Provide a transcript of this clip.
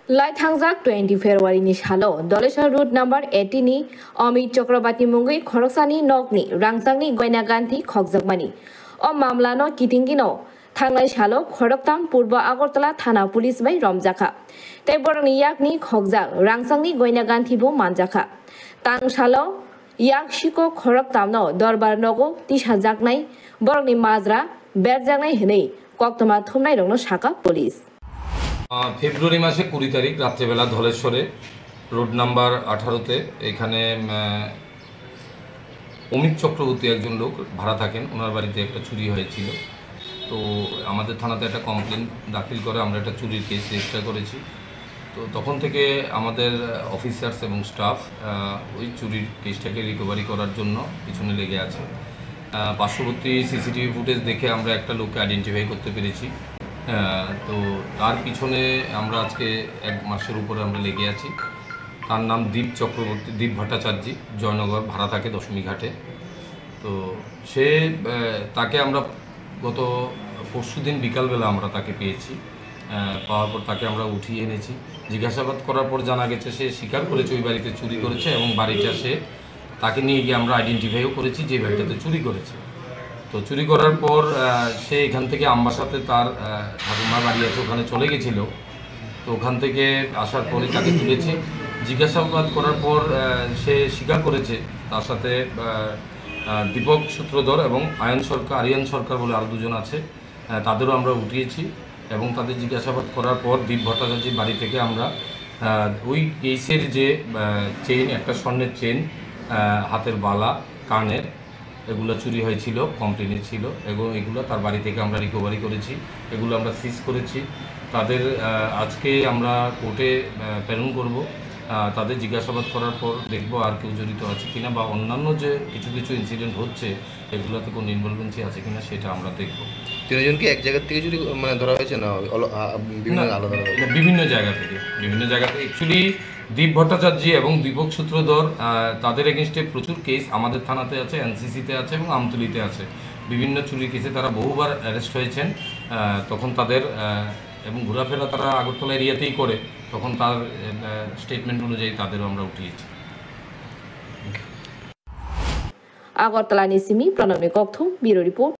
लाइथांजाक 20 फेब्रुवारिनि सालो Daleshwar root number 80 नि अमित चक्रवर्ती मुंगै खरकसानि नगनि रांसांनि गयना गान्थि खगजगमानि अ मामलानो किथिंगिनो थांनाय सालो खरकताम पूर्व आगरतला थाना पुलिस बै रमजाखा तै बरनि याकनि खगजाक रांसांनि गयना गान्थिबो मानजाखा तां सालो याक सिको खरकतामनो दरबार नगो तिसाजाकनाय बरनि माजरा बेरजाकनाय हनै कक्तमा थुमनाय रंनो साका पुलिस फेब्रुआरी मासे 20 तारीख रात्रिबेला धलेश्वरे रोड नम्बर 18 এখানে অমিত চক্রবর্তী একজন লোক ভাড়া থাকেন ওনার বাড়িতে একটা চুরি হয়েছিল তো আমাদের থানাতে একটা কমপ্লেন দাখিল করে আমরা একটা চুরির কেস রেজিস্টার করেছি তো তখন থেকে আমাদের অফিসার্স এবং স্টাফ ওই চুরির কেসটাকে রিকভারি করার জন্য পিছনে লেগে আছে পার্শ্ববর্তী সিসিটিভি ফুটেজ দেখে আমরা একটা লোককে আইডেন্টিফাই করতে পেরেছি তো তার পিছনে আমরা আজকে এক মাসের উপরে আমরা লেগে আছি তার নাম দীপ চক্রবর্তী দীপ ভট্টাচার্য জয়নগর ভাড়া থাকে দশমী ঘাটে তো সে তাকে আমরা গত পরশুদিন বিকালবেলা আমরা তাকে পেয়েছি পাওয়ার পর তাকে আমরা উঠিয়ে এনেছি জিজ্ঞাসাবাদ করার পর জানা গেছে সে স্বীকার করেছে ওই বাড়িতে চুরি করেছে এবং বাড়িটা সে তাকে নিয়ে গিয়ে আমরা আইডেন্টিফাইও করেছি যে বাড়িটাতে চুরি করেছে তো চুরি করার পর সে এখান থেকে আমবাসাতে তার ঠাকুমার বাড়ি আছে ওখানে চলে গেছিল তো ওখান থেকে আসার পরে তাকে তুলেছি জিজ্ঞাসাবাদ করার পর সে স্বীকার করেছে তার সাথে দীপক সূত্রধর এবং আরিয়ান সরকার বলে আরও দুজন আছে তাদেরও আমরা উঠিয়েছি এবং তাদের জিজ্ঞাসাবাদ করার পর দীপ ভট্টাচার্যের বাড়ি থেকে আমরা ওই কেসের যে চেইন একটা স্বর্ণের চেইন হাতের বালা কানের এগুলো চুরি হয়েছিল কমপ্লেনে ছিল এবং এগুলো তার বাড়ি থেকে আমরা রিকভারি করেছি এগুলো আমরা সিজ করেছি তাদের আজকে আমরা কোর্টে প্রেরণ করব তাদের জিজ্ঞাসাবাদ করার পর দেখব আর কেউ জড়িত আছে কিনা বা অন্যান্য যে কিছু কিছু ইনসিডেন্ট হচ্ছে এগুলোতে কোনো ইনভলভেন্সি আছে কিনা সেটা আমরা দেখব তিনজনকে এক জায়গা থেকে চুরি মানে ধরা হয়েছে না বিভিন্ন জায়গা থেকে অ্যাকচুয়ালি দীপ ভট্টাচার্য এবং দীপক সূত্রধর তাদের এগেনস্টে প্রচুর কেস আমাদের থানাতে আছে এনসিসিতে আছে এবং আমতলিতে আছে বিভিন্ন চুরি কেসে তারা বহুবার অ্যারেস্ট হয়েছেন তখন তাদের এবং ঘোরাফেরা তারা আগরতলা এরিয়াতেই করে তখন তার স্টেটমেন্ট অনুযায়ী তাদেরও আমরা উঠিয়েছি আগরতলা নিসিমি প্রণব কক্থম ব্যুরো রিপোর্ট।